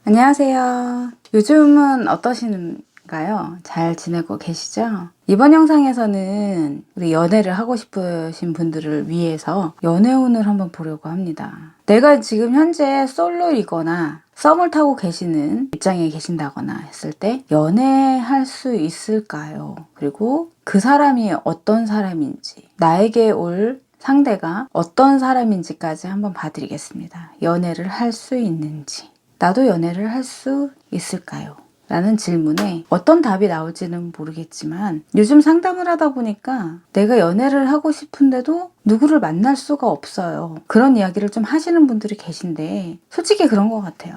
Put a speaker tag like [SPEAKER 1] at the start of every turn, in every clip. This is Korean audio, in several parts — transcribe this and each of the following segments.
[SPEAKER 1] 안녕하세요. 요즘은 어떠신가요? 잘 지내고 계시죠? 이번 영상에서는 우리 연애를 하고 싶으신 분들을 위해서 연애운을 한번 보려고 합니다. 내가 지금 현재 솔로이거나 썸을 타고 계시는 입장에 계신다거나 했을 때 연애할 수 있을까요? 그리고 그 사람이 어떤 사람인지, 나에게 올 상대가 어떤 사람인지까지 한번 봐드리겠습니다. 연애를 할 수 있는지, 나도 연애를 할 수 있을까요? 라는 질문에 어떤 답이 나올지는 모르겠지만 요즘 상담을 하다 보니까 내가 연애를 하고 싶은데도 누구를 만날 수가 없어요. 그런 이야기를 좀 하시는 분들이 계신데 솔직히 그런 것 같아요.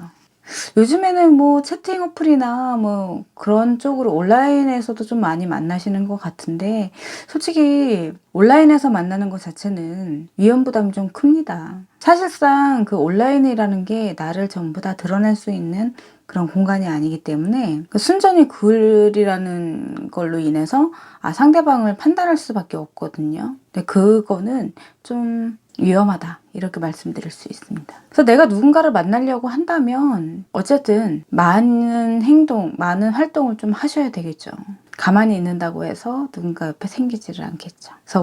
[SPEAKER 1] 요즘에는 뭐 채팅 어플이나 뭐 그런 쪽으로 온라인에서도 좀 많이 만나시는 것 같은데 솔직히 온라인에서 만나는 것 자체는 위험 부담이 좀 큽니다. 사실상 그 온라인이라는 게 나를 전부 다 드러낼 수 있는 그런 공간이 아니기 때문에 순전히 글이라는 걸로 인해서 상대방을 판단할 수밖에 없거든요. 근데 그거는 좀 위험하다 이렇게 말씀드릴 수 있습니다. 그래서 내가 누군가를 만나려고 한다면 어쨌든 많은 행동, 많은 활동을 좀 하셔야 되겠죠. 가만히 있는다고 해서 누군가 옆에 생기지를 않겠죠. 그래서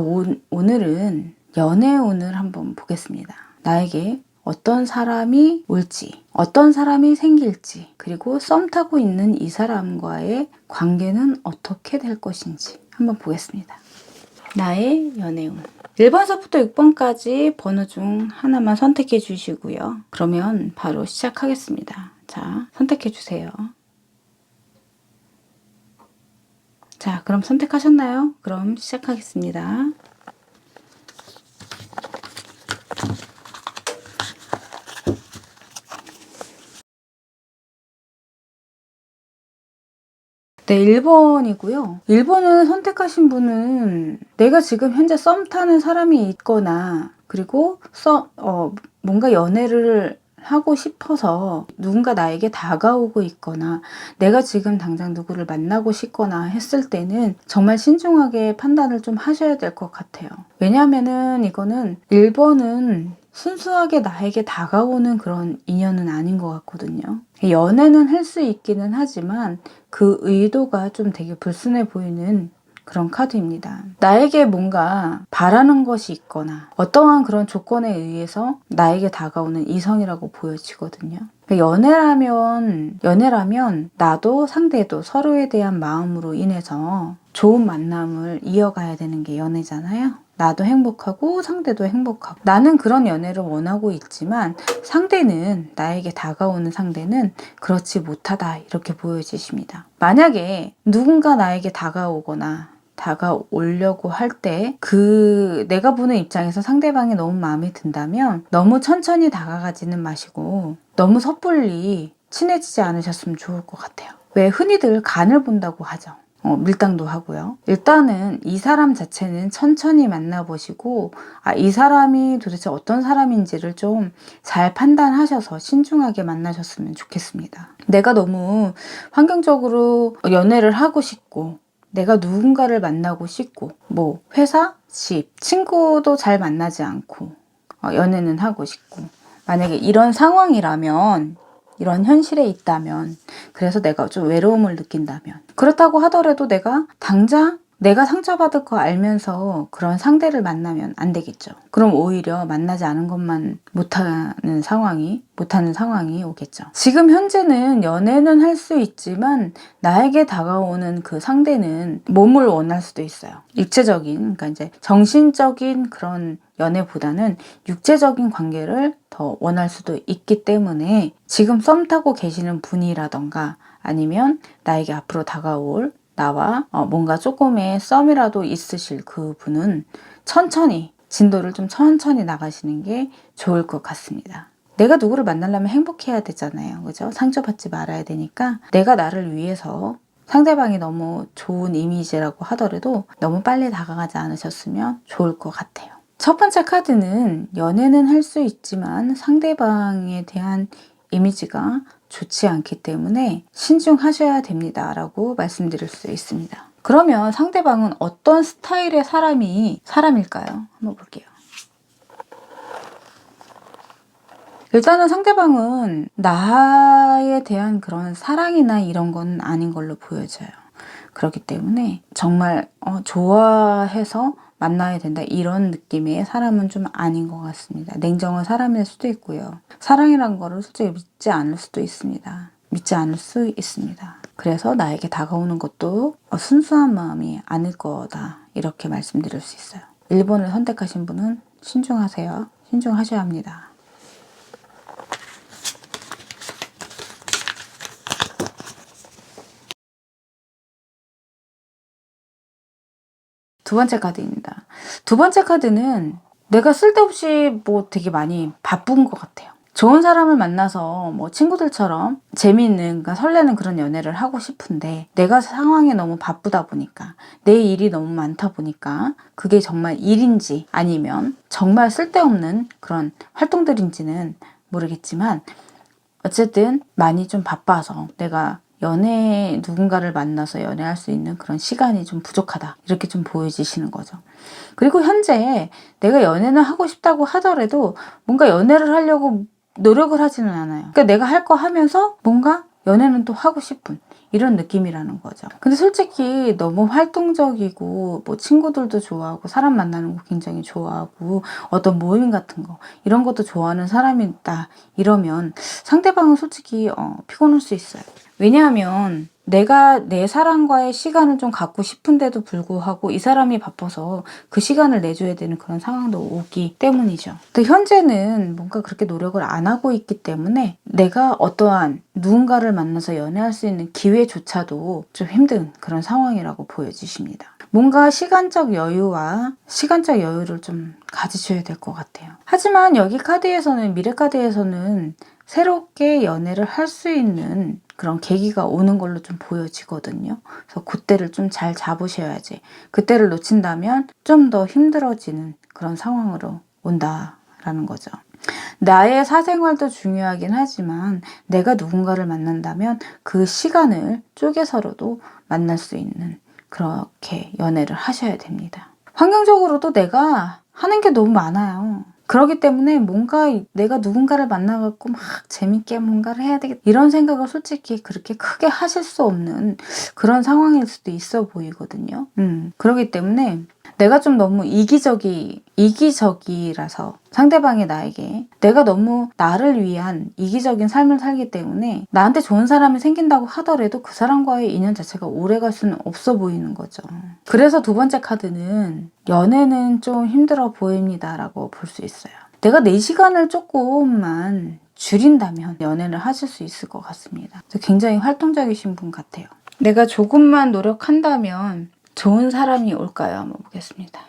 [SPEAKER 1] 오늘은 연애운을 한번 보겠습니다. 나에게 어떤 사람이 올지, 어떤 사람이 생길지, 그리고 썸 타고 있는 이 사람과의 관계는 어떻게 될 것인지 한번 보겠습니다. 나의 연애운. 1번서부터 6번까지 번호 중 하나만 선택해 주시고요. 그러면 바로 시작하겠습니다. 자, 선택해 주세요. 자, 그럼 선택하셨나요? 그럼 시작하겠습니다. 네, 1번이고요. 1번을 선택하신 분은 내가 지금 현재 썸 타는 사람이 있거나 그리고 뭔가 연애를 하고 싶어서 누군가 나에게 다가오고 있거나 내가 지금 당장 누구를 만나고 싶거나 했을 때는 정말 신중하게 판단을 좀 하셔야 될 것 같아요. 왜냐하면은 이거는 1번은 순수하게 나에게 다가오는 그런 인연은 아닌 것 같거든요. 연애는 할 수 있기는 하지만 그 의도가 좀 되게 불순해 보이는 그런 카드입니다. 나에게 뭔가 바라는 것이 있거나 어떠한 그런 조건에 의해서 나에게 다가오는 이성이라고 보여지거든요. 연애라면 나도 상대도 서로에 대한 마음으로 인해서 좋은 만남을 이어가야 되는 게 연애잖아요. 나도 행복하고 상대도 행복하고 나는 그런 연애를 원하고 있지만 상대는 나에게 다가오는 상대는 그렇지 못하다 이렇게 보여지십니다. 만약에 누군가 나에게 다가오거나 다가오려고 할 때 내가 보는 입장에서 상대방이 너무 마음에 든다면 너무 천천히 다가가지는 마시고 너무 섣불리 친해지지 않으셨으면 좋을 것 같아요. 왜 흔히들 간을 본다고 하죠. 밀당도 하고요. 일단은 이 사람 자체는 천천히 만나보시고 이 사람이 도대체 어떤 사람인지를 좀 잘 판단하셔서 신중하게 만나셨으면 좋겠습니다. 내가 너무 환경적으로 연애를 하고 싶고 내가 누군가를 만나고 싶고 뭐 회사, 집, 친구도 잘 만나지 않고 연애는 하고 싶고 만약에 이런 상황이라면 이런 현실에 있다면 그래서 내가 좀 외로움을 느낀다면 그렇다고 하더라도 당장 내가 상처받을 거 알면서 그런 상대를 만나면 안 되겠죠. 그럼 오히려 만나지 않은 것만 못하는 상황이 오겠죠. 지금 현재는 연애는 할 수 있지만 나에게 다가오는 그 상대는 몸을 원할 수도 있어요. 육체적인, 그러니까 이제 정신적인 그런 연애보다는 육체적인 관계를 더 원할 수도 있기 때문에 지금 썸 타고 계시는 분이라던가 아니면 나에게 앞으로 다가올 나와 뭔가 조금의 썸이라도 있으실 그 분은 진도를 좀 천천히 나가시는 게 좋을 것 같습니다. 내가 누구를 만나려면 행복해야 되잖아요. 그죠? 상처받지 말아야 되니까 내가 나를 위해서 상대방이 너무 좋은 이미지라고 하더라도 너무 빨리 다가가지 않으셨으면 좋을 것 같아요. 첫 번째 카드는 연애는 할 수 있지만 상대방에 대한 이미지가 좋지 않기 때문에 신중하셔야 됩니다 라고 말씀드릴 수 있습니다. 그러면 상대방은 어떤 스타일의 사람일까요? 한번 볼게요. 일단은 상대방은 나에 대한 그런 사랑이나 이런 건 아닌 걸로 보여져요. 그렇기 때문에 정말 좋아해서 만나야 된다 이런 느낌의 사람은 좀 아닌 것 같습니다. 냉정한 사람일 수도 있고요. 사랑이란 거를 솔직히 믿지 않을 수도 있습니다. 믿지 않을 수 있습니다. 그래서 나에게 다가오는 것도 순수한 마음이 아닐 거다 이렇게 말씀드릴 수 있어요. 1번을 선택하신 분은 신중하세요. 신중하셔야 합니다. 두 번째 카드입니다. 두 번째 카드는 내가 쓸데없이 뭐 되게 많이 바쁜 것 같아요. 좋은 사람을 만나서 뭐 친구들처럼 재미있는, 그러니까 설레는 그런 연애를 하고 싶은데 내가 상황이 너무 바쁘다 보니까 내 일이 너무 많다 보니까 그게 정말 일인지 아니면 정말 쓸데없는 그런 활동들인지는 모르겠지만 어쨌든 많이 좀 바빠서 내가 누군가를 만나서 연애할 수 있는 그런 시간이 좀 부족하다 이렇게 좀 보여지시는 거죠. 그리고 현재 내가 연애는 하고 싶다고 하더라도 뭔가 연애를 하려고 노력을 하지는 않아요. 그러니까 내가 할 거 하면서 뭔가 연애는 또 하고 싶은 이런 느낌이라는 거죠. 근데 솔직히 너무 활동적이고 뭐 친구들도 좋아하고 사람 만나는 거 굉장히 좋아하고 어떤 모임 같은 거 이런 것도 좋아하는 사람이다 이러면 상대방은 솔직히 피곤할 수 있어요. 왜냐하면 내가 내 사람과의 시간을 좀 갖고 싶은데도 불구하고 이 사람이 바빠서 그 시간을 내줘야 되는 그런 상황도 오기 때문이죠. 근데 현재는 뭔가 그렇게 노력을 안 하고 있기 때문에 내가 어떠한 누군가를 만나서 연애할 수 있는 기회조차도 좀 힘든 그런 상황이라고 보여지십니다. 뭔가 시간적 여유를 좀 가지셔야 될 것 같아요. 하지만 여기 카드에서는, 미래 카드에서는 새롭게 연애를 할 수 있는 그런 계기가 오는 걸로 좀 보여지거든요. 그래서 그때를 좀 잘 잡으셔야지. 그때를 놓친다면 좀 더 힘들어지는 그런 상황으로 온다라는 거죠. 나의 사생활도 중요하긴 하지만 내가 누군가를 만난다면 그 시간을 쪼개서라도 만날 수 있는 그렇게 연애를 하셔야 됩니다. 환경적으로도 내가 하는 게 너무 많아요. 그렇기 때문에 뭔가 내가 누군가를 만나갖고 막 재밌게 뭔가를 해야 되겠다 이런 생각을 솔직히 그렇게 크게 하실 수 없는 그런 상황일 수도 있어 보이거든요. 그렇기 때문에 내가 좀 너무 이기적이라서 상대방이 나에게 내가 너무 나를 위한 이기적인 삶을 살기 때문에 나한테 좋은 사람이 생긴다고 하더라도 그 사람과의 인연 자체가 오래갈 수는 없어 보이는 거죠. 그래서 두 번째 카드는 연애는 좀 힘들어 보입니다 라고 볼 수 있어요. 내가 내 시간을 조금만 줄인다면 연애를 하실 수 있을 것 같습니다. 굉장히 활동적이신 분 같아요. 내가 조금만 노력한다면 좋은 사람이 올까요? 한번 보겠습니다.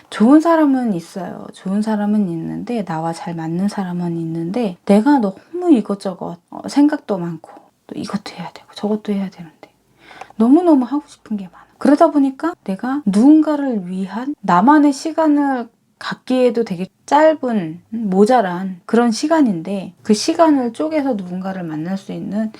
[SPEAKER 1] 좋은 사람은 있어요. 좋은 사람은 있는데 나와 잘 맞는 사람은 있는데 내가 너무 이것저것 생각도 많고 또 이것도 해야 되고 저것도 해야 되는데 너무너무 하고 싶은 게 많아. 그러다 보니까 내가 누군가를 위한 나만의 시간을 갖기에도 되게 짧은 모자란 그런 시간인데 그 시간을 쪼개서 누군가를 만날 수 있는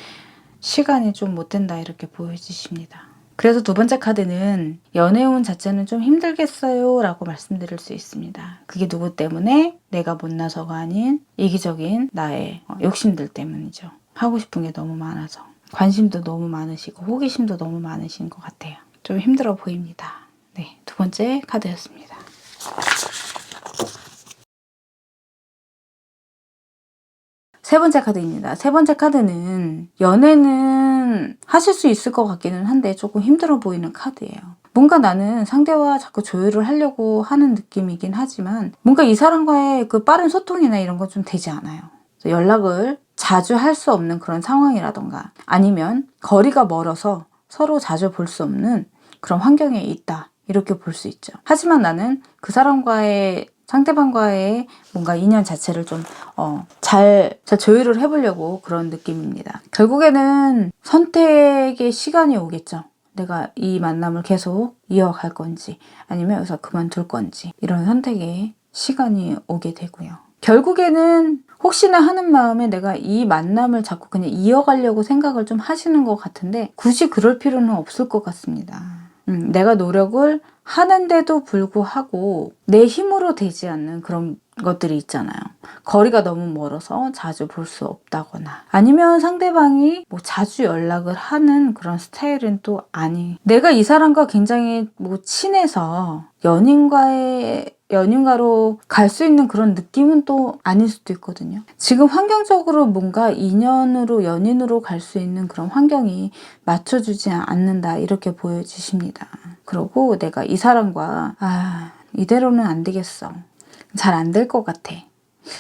[SPEAKER 1] 시간이 좀 못 된다 이렇게 보여지십니다. 그래서 두 번째 카드는 연애운 자체는 좀 힘들겠어요 라고 말씀드릴 수 있습니다. 그게 누구 때문에? 내가 못나서가 아닌 이기적인 나의 욕심들 때문이죠. 하고 싶은 게 너무 많아서 관심도 너무 많으시고 호기심도 너무 많으신 것 같아요. 좀 힘들어 보입니다. 네, 두 번째 카드였습니다. 세 번째 카드입니다. 세 번째 카드는 연애는 하실 수 있을 것 같기는 한데 조금 힘들어 보이는 카드예요. 뭔가 나는 상대와 자꾸 조율을 하려고 하는 느낌이긴 하지만 뭔가 이 사람과의 그 빠른 소통이나 이런 건 좀 되지 않아요. 연락을 자주 할 수 없는 그런 상황이라던가 아니면 거리가 멀어서 서로 자주 볼 수 없는 그런 환경에 있다. 이렇게 볼 수 있죠. 하지만 나는 그 상대방과의 뭔가 인연 자체를 좀 잘 조율을 해보려고 그런 느낌입니다. 결국에는 선택의 시간이 오겠죠. 내가 이 만남을 계속 이어갈 건지 아니면 여기서 그만둘 건지 이런 선택의 시간이 오게 되고요. 결국에는 혹시나 하는 마음에 내가 이 만남을 자꾸 그냥 이어가려고 생각을 좀 하시는 것 같은데 굳이 그럴 필요는 없을 것 같습니다. 내가 노력을 하는데도 불구하고 내 힘으로 되지 않는 그런 것들이 있잖아요. 거리가 너무 멀어서 자주 볼 수 없다거나, 아니면 상대방이 뭐 자주 연락을 하는 그런 스타일은 또 아니. 내가 이 사람과 굉장히 뭐 친해서 연인가로 갈 수 있는 그런 느낌은 또 아닐 수도 있거든요. 지금 환경적으로 뭔가 인연으로, 연인으로 갈 수 있는 그런 환경이 맞춰주지 않는다, 이렇게 보여지십니다. 그리고 내가 이 사람과 이대로는 안 되겠어, 잘 안 될 것 같아,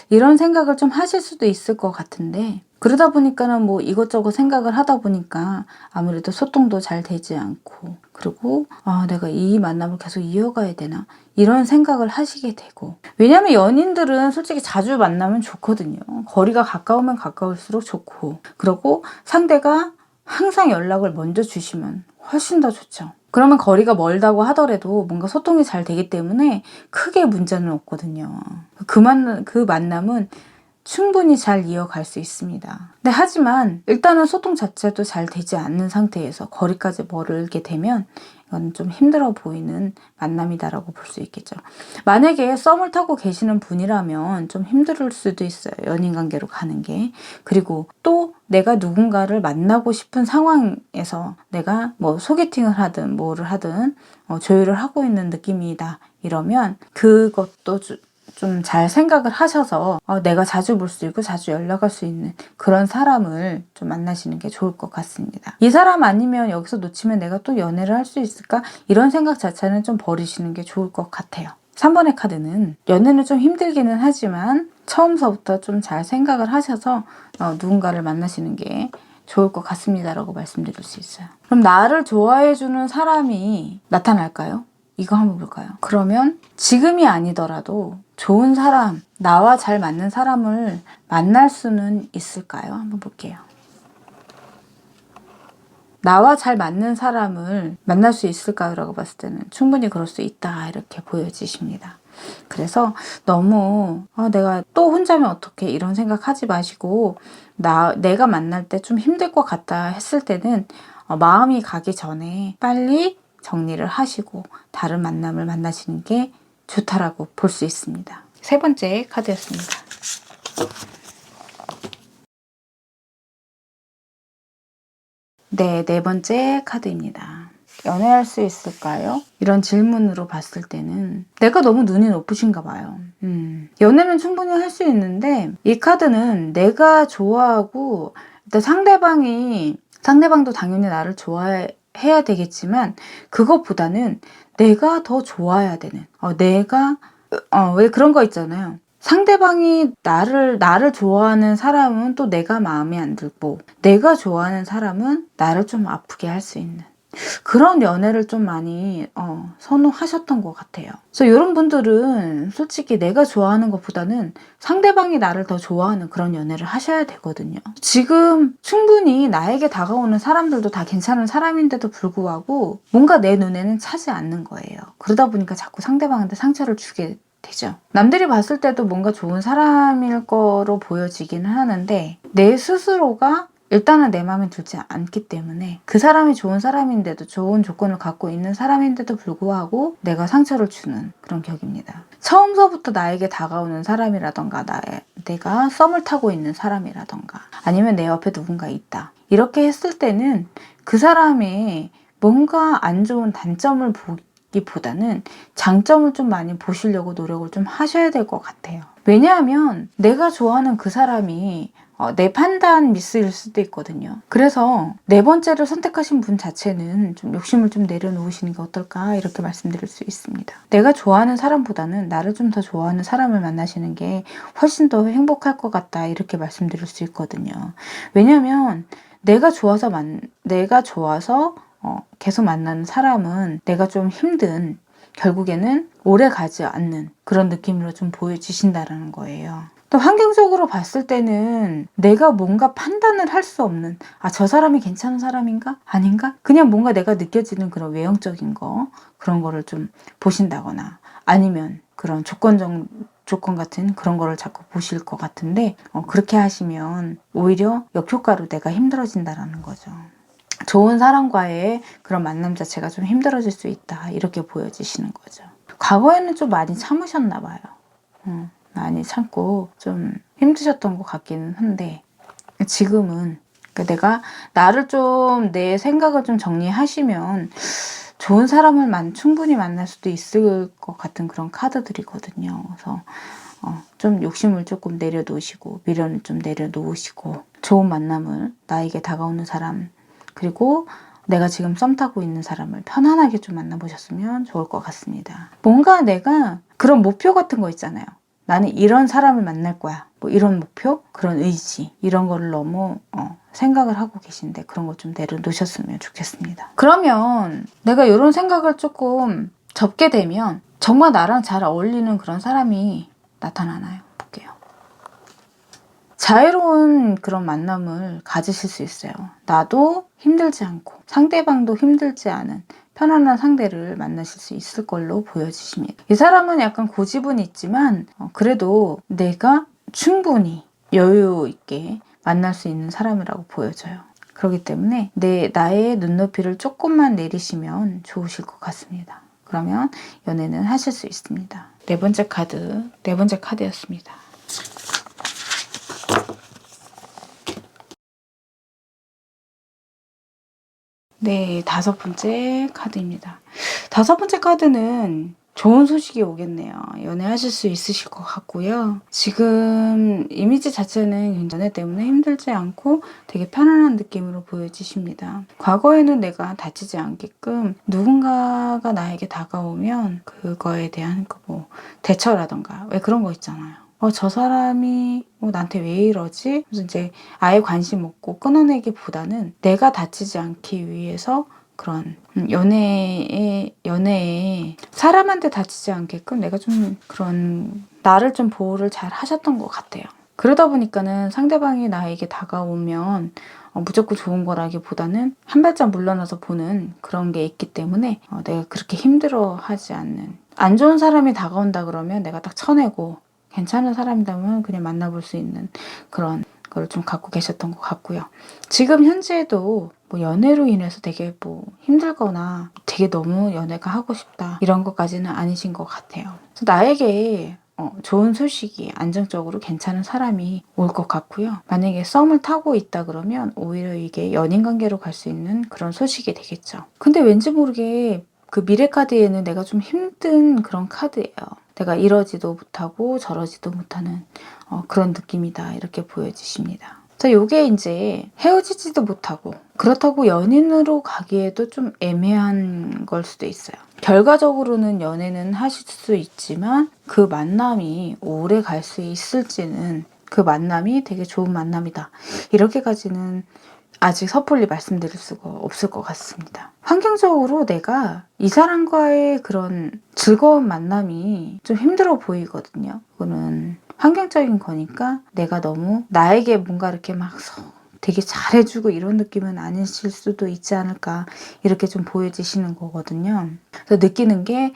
[SPEAKER 1] 이런 생각을 좀 하실 수도 있을 것 같은데, 그러다 보니까는 뭐 이것저것 생각을 하다 보니까 아무래도 소통도 잘 되지 않고, 그리고 내가 이 만남을 계속 이어가야 되나, 이런 생각을 하시게 되고. 왜냐면 연인들은 솔직히 자주 만나면 좋거든요. 거리가 가까우면 가까울수록 좋고, 그리고 상대가 항상 연락을 먼저 주시면 훨씬 더 좋죠. 그러면 거리가 멀다고 하더라도 뭔가 소통이 잘 되기 때문에 크게 문제는 없거든요. 그 만남은 충분히 잘 이어갈 수 있습니다. 근데 하지만 일단은 소통 자체도 잘 되지 않는 상태에서 거리까지 멀게 되면 이건 좀 힘들어 보이는 만남이다라고 볼 수 있겠죠. 만약에 썸을 타고 계시는 분이라면 좀 힘들 수도 있어요. 연인 관계로 가는 게. 그리고 또 내가 누군가를 만나고 싶은 상황에서 내가 뭐 소개팅을 하든 뭐를 하든 조율을 하고 있는 느낌이다, 이러면 그것도 좀 잘 생각을 하셔서 내가 자주 볼 수 있고 자주 연락할 수 있는 그런 사람을 좀 만나시는 게 좋을 것 같습니다. 이 사람 아니면 여기서 놓치면 내가 또 연애를 할 수 있을까? 이런 생각 자체는 좀 버리시는 게 좋을 것 같아요. 3번의 카드는 연애는 좀 힘들기는 하지만 처음서부터 좀 잘 생각을 하셔서 누군가를 만나시는 게 좋을 것 같습니다 라고 말씀드릴 수 있어요. 그럼 나를 좋아해주는 사람이 나타날까요? 이거 한번 볼까요? 그러면 지금이 아니더라도 좋은 사람, 나와 잘 맞는 사람을 만날 수는 있을까요? 한번 볼게요. 나와 잘 맞는 사람을 만날 수 있을까요? 라고 봤을 때는 충분히 그럴 수 있다, 이렇게 보여지십니다. 그래서 너무 내가 또 혼자면 어떡해, 이런 생각하지 마시고, 내가 만날 때 좀 힘들 것 같다 했을 때는 마음이 가기 전에 빨리 정리를 하시고 다른 만남을 만나시는 게 좋다라고 볼 수 있습니다. 3번째 카드였습니다. 네, 4번째 카드입니다. 연애할 수 있을까요? 이런 질문으로 봤을 때는 내가 너무 눈이 높으신가 봐요. 연애는 충분히 할 수 있는데, 이 카드는 내가 좋아하고, 일단 상대방도 당연히 나를 좋아해야 되겠지만, 그것보다는 내가 더 좋아야 되는, 왜 그런 거 있잖아요. 상대방이 나를 좋아하는 사람은 또 내가 마음에 안 들고, 내가 좋아하는 사람은 나를 좀 아프게 할 수 있는 그런 연애를 좀 많이 선호하셨던 것 같아요. 그래서 이런 분들은 솔직히 내가 좋아하는 것보다는 상대방이 나를 더 좋아하는 그런 연애를 하셔야 되거든요. 지금 충분히 나에게 다가오는 사람들도 다 괜찮은 사람인데도 불구하고 뭔가 내 눈에는 차지 않는 거예요. 그러다 보니까 자꾸 상대방한테 상처를 주게 되죠. 남들이 봤을 때도 뭔가 좋은 사람일 거로 보여지기는 하는데, 내 스스로가 일단은 내 마음에 들지 않기 때문에, 그 사람이 좋은 사람인데도, 좋은 조건을 갖고 있는 사람인데도 불구하고 내가 상처를 주는 그런 격입니다. 처음서부터 나에게 다가오는 사람이라던가, 내가 썸을 타고 있는 사람이라던가, 아니면 내 옆에 누군가 있다, 이렇게 했을 때는 그 사람의 뭔가 안 좋은 단점을 보기보다는 장점을 좀 많이 보시려고 노력을 좀 하셔야 될 것 같아요. 왜냐하면 내가 좋아하는 그 사람이 내 판단 미스일 수도 있거든요. 그래서 4번째를 선택하신 분 자체는 좀 욕심을 좀 내려놓으시는 게 어떨까, 이렇게 말씀드릴 수 있습니다. 내가 좋아하는 사람보다는 나를 좀 더 좋아하는 사람을 만나시는 게 훨씬 더 행복할 것 같다, 이렇게 말씀드릴 수 있거든요. 왜냐면 내가 좋아서 계속 만나는 사람은 내가 좀 힘든, 결국에는 오래 가지 않는 그런 느낌으로 좀 보여지신다라는 거예요. 또 환경적으로 봤을 때는 내가 뭔가 판단을 할 수 없는, 저 사람이 괜찮은 사람인가? 아닌가? 그냥 뭔가 내가 느껴지는 그런 외형적인 그런 거를 좀 보신다거나, 아니면 그런 조건 같은 그런 거를 자꾸 보실 것 같은데, 그렇게 하시면 오히려 역효과로 내가 힘들어진다라는 거죠. 좋은 사람과의 그런 만남 자체가 좀 힘들어질 수 있다, 이렇게 보여지시는 거죠. 과거에는 좀 많이 참으셨나 봐요. 많이 참고 좀 힘드셨던 것 같기는 한데, 지금은 내가 나를 좀, 내 생각을 좀 정리하시면 좋은 사람을 충분히 만날 수도 있을 것 같은 그런 카드들이거든요. 그래서 좀 욕심을 조금 내려놓으시고, 미련을 좀 내려놓으시고, 좋은 만남을, 나에게 다가오는 사람, 그리고 내가 지금 썸 타고 있는 사람을 편안하게 좀 만나보셨으면 좋을 것 같습니다. 뭔가 내가 그런 목표 같은 거 있잖아요. 나는 이런 사람을 만날 거야. 뭐 이런 목표, 그런 의지, 이런 거를 너무 생각을 하고 계신데, 그런 거 좀 내려놓으셨으면 좋겠습니다. 그러면 내가 이런 생각을 조금 접게 되면 정말 나랑 잘 어울리는 그런 사람이 나타나나요? 볼게요. 자유로운 그런 만남을 가지실 수 있어요. 나도 힘들지 않고 상대방도 힘들지 않은 편안한 상대를 만나실 수 있을 걸로 보여지십니다. 이 사람은 약간 고집은 있지만 그래도 내가 충분히 여유 있게 만날 수 있는 사람이라고 보여져요. 그렇기 때문에 나의 눈높이를 조금만 내리시면 좋으실 것 같습니다. 그러면 연애는 하실 수 있습니다. 네 번째 카드였습니다. 네, 다섯 번째 카드입니다. 다섯 번째 카드는 좋은 소식이 오겠네요. 연애하실 수 있으실 것 같고요. 지금 이미지 자체는 연애 때문에 힘들지 않고 되게 편안한 느낌으로 보여지십니다. 과거에는 내가 다치지 않게끔 누군가가 나에게 다가오면 그거에 대한 대처라던가, 왜 그런 거 있잖아요. 저 사람이 나한테 왜 이러지? 그래서 이제 아예 관심 없고 끊어내기보다는 내가 다치지 않기 위해서 그런 연애에 사람한테 다치지 않게끔 내가 좀 그런 나를 좀 보호를 잘 하셨던 것 같아요. 그러다 보니까는 상대방이 나에게 다가오면 무조건 좋은 거라기보다는 한 발짝 물러나서 보는 그런 게 있기 때문에 내가 그렇게 힘들어하지 않는, 안 좋은 사람이 다가온다 그러면 내가 딱 쳐내고 괜찮은 사람이라면 그냥 만나볼 수 있는 그런 걸 좀 갖고 계셨던 것 같고요. 지금 현재도 연애로 인해서 되게 힘들거나 되게 너무 연애가 하고 싶다 이런 것까지는 아니신 것 같아요. 그래서 나에게 좋은 소식이, 안정적으로 괜찮은 사람이 올 것 같고요. 만약에 썸을 타고 있다 그러면 오히려 이게 연인 관계로 갈 수 있는 그런 소식이 되겠죠. 근데 왠지 모르게 그 미래 카드에는 내가 좀 힘든 그런 카드예요. 내가 이러지도 못하고 저러지도 못하는 그런 느낌이다, 이렇게 보여지십니다. 그래서 이게 이제 헤어지지도 못하고 그렇다고 연인으로 가기에도 좀 애매한 걸 수도 있어요. 결과적으로는 연애는 하실 수 있지만 그 만남이 오래 갈 수 있을지는, 그 만남이 되게 좋은 만남이다, 이렇게까지는 아직 섣불리 말씀드릴 수가 없을 것 같습니다. 환경적으로 내가 이 사람과의 그런 즐거운 만남이 좀 힘들어 보이거든요. 그거는 환경적인 거니까 내가 너무 나에게 뭔가 이렇게 막 되게 잘해주고 이런 느낌은 아니실 수도 있지 않을까, 이렇게 좀 보여지시는 거거든요. 그래서 느끼는 게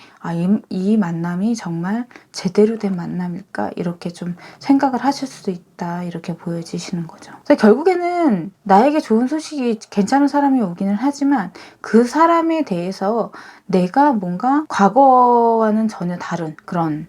[SPEAKER 1] 이 만남이 정말 제대로 된 만남일까, 이렇게 좀 생각을 하실 수도 있다, 이렇게 보여지시는 거죠. 그래서 결국에는 나에게 좋은 소식이, 괜찮은 사람이 오기는 하지만 그 사람에 대해서 내가 뭔가 과거와는 전혀 다른 그런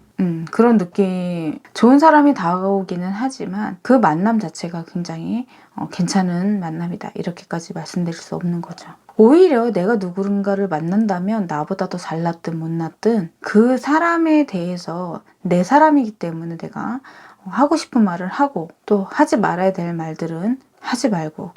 [SPEAKER 1] 느낌, 좋은 사람이 다가오기는 하지만 그 만남 자체가 굉장히 괜찮은 만남이다, 이렇게까지 말씀드릴 수 없는 거죠. 오히려 내가 누군가를 만난다면 나보다 더 잘났든 못났든 그 사람에 대해서 내 사람이기 때문에 내가 하고 싶은 말을 하고, 또 하지 말아야 될 말들은 하지 말고,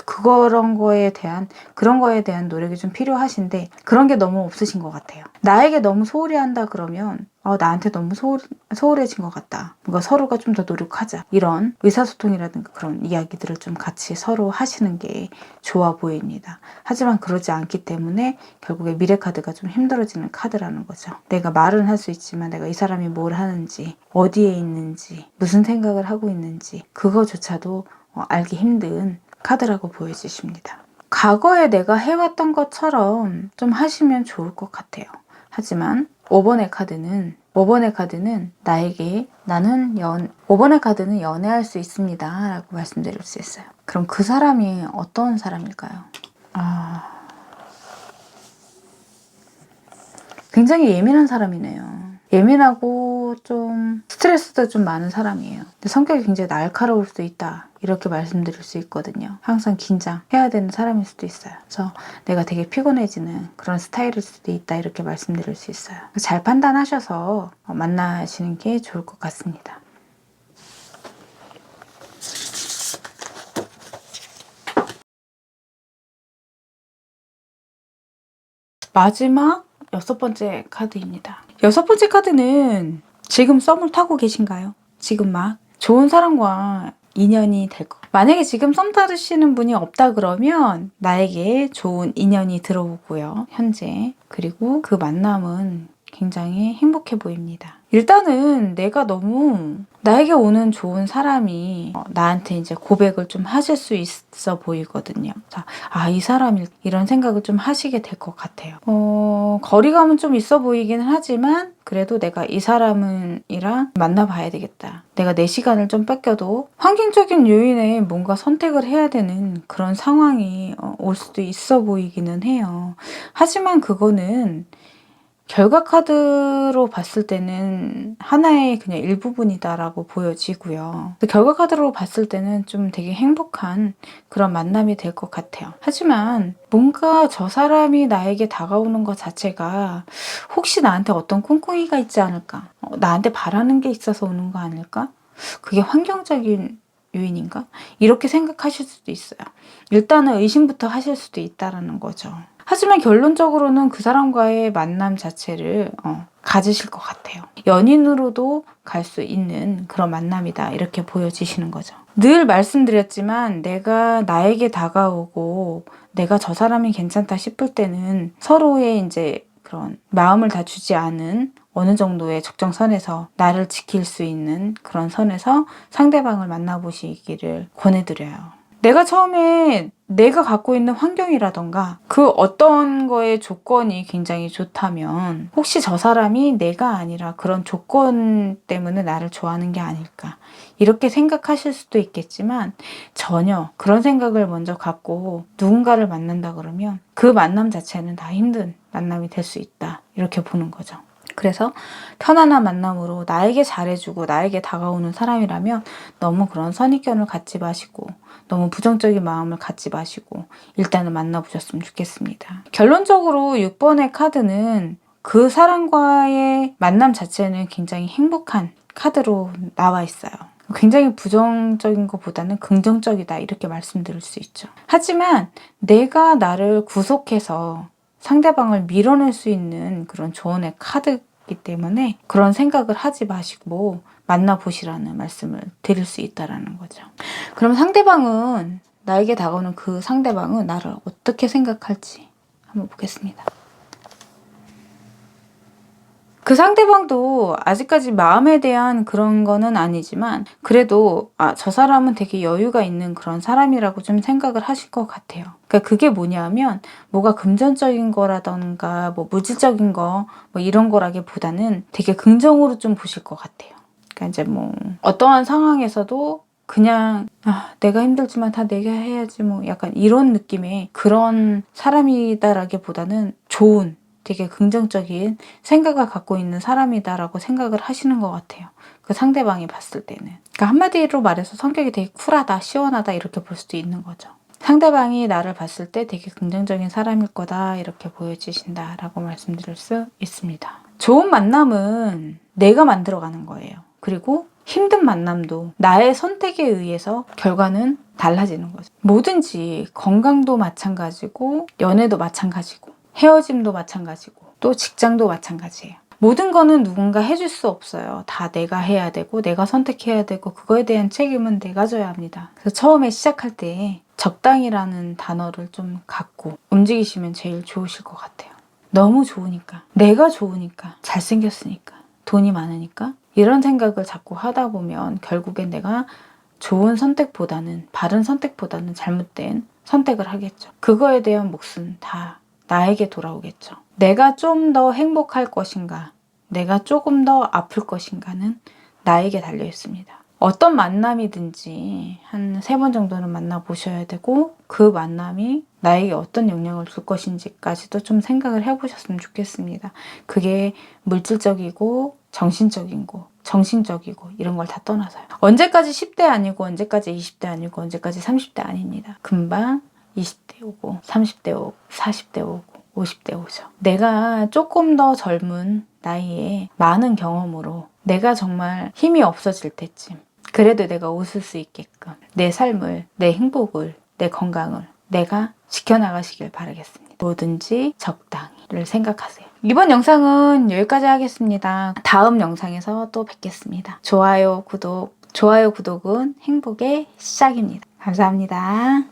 [SPEAKER 1] 그런 거에 대한 노력이 좀 필요하신데 그런 게 너무 없으신 것 같아요. 나에게 너무 소홀히 한다 그러면 나한테 너무 소홀해진 것 같다, 뭔가 서로가 좀 더 노력하자, 이런 의사소통이라든가 그런 이야기들을 좀 같이 서로 하시는 게 좋아 보입니다. 하지만 그러지 않기 때문에 결국에 미래카드가 좀 힘들어지는 카드라는 거죠. 내가 말은 할 수 있지만 내가 이 사람이 뭘 하는지, 어디에 있는지, 무슨 생각을 하고 있는지 그거조차도 알기 힘든 카드라고 보여지십니다. 과거에 내가 해왔던 것처럼 좀 하시면 좋을 것 같아요. 하지만 5번의 카드는 나에게 5번의 카드는 연애할 수 있습니다 라고 말씀드릴 수 있어요. 그럼 그 사람이 어떤 사람일까요? 굉장히 예민한 사람이네요. 예민하고 성격도 좀 스트레스도 좀 많은 사람이에요. 근데 성격이 굉장히 날카로울 수도 있다, 이렇게 말씀드릴 수 있거든요. 항상 긴장해야 되는 사람일 수도 있어요. 그래서 내가 되게 피곤해지는 그런 스타일일 수도 있다, 이렇게 말씀드릴 수 있어요. 잘 판단하셔서 만나시는 게 좋을 것 같습니다. 마지막 6번째 카드입니다. 6번째 카드는 지금 썸을 타고 계신가요? 지금 막 좋은 사람과 인연이 될 것. 만약에 지금 썸 타시는 분이 없다 그러면 나에게 좋은 인연이 들어오고요. 현재. 그리고 그 만남은 굉장히 행복해 보입니다. 일단은 내가 너무 나에게 오는 좋은 사람이 나한테 이제 고백을 좀 하실 수 있어 보이거든요. 자, 이 사람이 이런 생각을 좀 하시게 될 것 같아요. 거리감은 좀 있어 보이긴 하지만 그래도 내가 이 사람이랑 만나봐야 되겠다. 내가 내 시간을 좀 뺏겨도 환경적인 요인에 뭔가 선택을 해야 되는 그런 상황이 올 수도 있어 보이기는 해요. 하지만 그거는 결과 카드로 봤을 때는 하나의 그냥 일부분이다라고 보여지고요. 결과 카드로 봤을 때는 좀 되게 행복한 그런 만남이 될 것 같아요. 하지만 뭔가 저 사람이 나에게 다가오는 것 자체가 혹시 나한테 어떤 꿍꿍이가 있지 않을까? 나한테 바라는 게 있어서 오는 거 아닐까? 그게 환경적인 요인인가? 이렇게 생각하실 수도 있어요. 일단은 의심부터 하실 수도 있다라는 거죠. 하지만 결론적으로는 그 사람과의 만남 자체를 가지실 것 같아요. 연인으로도 갈 수 있는 그런 만남이다, 이렇게 보여지시는 거죠. 늘 말씀드렸지만 내가 나에게 다가오고 내가 저 사람이 괜찮다 싶을 때는 서로의 이제 그런 마음을 다주지 않은 어느 정도의 적정선에서 나를 지킬 수 있는 그런 선에서 상대방을 만나보시기를 권해드려요. 내가 처음에 내가 갖고 있는 환경이라던가 그 어떤 거의 조건이 굉장히 좋다면 혹시 저 사람이 내가 아니라 그런 조건 때문에 나를 좋아하는 게 아닐까, 이렇게 생각하실 수도 있겠지만 전혀 그런 생각을 먼저 갖고 누군가를 만난다 그러면 그 만남 자체는 다 힘든 만남이 될 수 있다, 이렇게 보는 거죠. 그래서 편안한 만남으로 나에게 잘해주고 나에게 다가오는 사람이라면 너무 그런 선입견을 갖지 마시고 너무 부정적인 마음을 갖지 마시고 일단은 만나보셨으면 좋겠습니다. 결론적으로 6번의 카드는 그 사람과의 만남 자체는 굉장히 행복한 카드로 나와 있어요. 굉장히 부정적인 것보다는 긍정적이다, 이렇게 말씀드릴 수 있죠. 하지만 내가 나를 구속해서 상대방을 밀어낼 수 있는 그런 조언의 카드이기 때문에 그런 생각을 하지 마시고 만나보시라는 말씀을 드릴 수 있다는 거죠. 그럼 상대방은, 나에게 다가오는 그 상대방은 나를 어떻게 생각할지 한번 보겠습니다. 그 상대방도 아직까지 마음에 대한 그런 거는 아니지만 그래도 저 사람은 되게 여유가 있는 그런 사람이라고 좀 생각을 하실 것 같아요. 그러니까 그게 뭐냐면 뭐가 금전적인 거라던가 뭐 물질적인 거 뭐 이런 거라기보다는 되게 긍정으로 좀 보실 것 같아요. 그러니까 이제 뭐 어떠한 상황에서도 그냥 내가 힘들지만 다 내가 해야지 뭐 약간 이런 느낌의 그런 사람이다라기보다는 좋은, 되게 긍정적인 생각을 갖고 있는 사람이다라고 생각을 하시는 것 같아요. 그 상대방이 봤을 때는. 그러니까 한마디로 말해서 성격이 되게 쿨하다, 시원하다, 이렇게 볼 수도 있는 거죠. 상대방이 나를 봤을 때 되게 긍정적인 사람일 거다, 이렇게 보여지신다라고 말씀드릴 수 있습니다. 좋은 만남은 내가 만들어가는 거예요. 그리고 힘든 만남도 나의 선택에 의해서 결과는 달라지는 거죠. 뭐든지 건강도 마찬가지고 연애도 마찬가지고 헤어짐도 마찬가지고 또 직장도 마찬가지예요. 모든 거는 누군가 해줄 수 없어요. 다 내가 해야 되고 내가 선택해야 되고 그거에 대한 책임은 내가 져야 합니다. 그래서 처음에 시작할 때 적당이라는 단어를 좀 갖고 움직이시면 제일 좋으실 것 같아요. 너무 좋으니까, 내가 좋으니까, 잘생겼으니까, 돈이 많으니까 이런 생각을 자꾸 하다 보면 결국엔 내가 좋은 선택보다는, 바른 선택보다는 잘못된 선택을 하겠죠. 그거에 대한 몫은 다 나에게 돌아오겠죠. 내가 좀 더 행복할 것인가, 내가 조금 더 아플 것인가는 나에게 달려 있습니다. 어떤 만남이든지 한 3번 정도는 만나보셔야 되고 그 만남이 나에게 어떤 영향을 줄 것인지까지도 좀 생각을 해보셨으면 좋겠습니다. 그게 물질적이고 정신적이고 이런 걸 다 떠나서요. 언제까지 10대 아니고 언제까지 20대 아니고 언제까지 30대 아닙니다. 금방 20대 오고 30대 오고 40대 오고 50대 오죠. 내가 조금 더 젊은 나이에 많은 경험으로 내가 정말 힘이 없어질 때쯤 그래도 내가 웃을 수 있게끔 내 삶을, 내 행복을, 내 건강을 내가 지켜나가시길 바라겠습니다. 뭐든지 적당히를 생각하세요. 이번 영상은 여기까지 하겠습니다. 다음 영상에서 또 뵙겠습니다. 좋아요, 구독은 행복의 시작입니다. 감사합니다.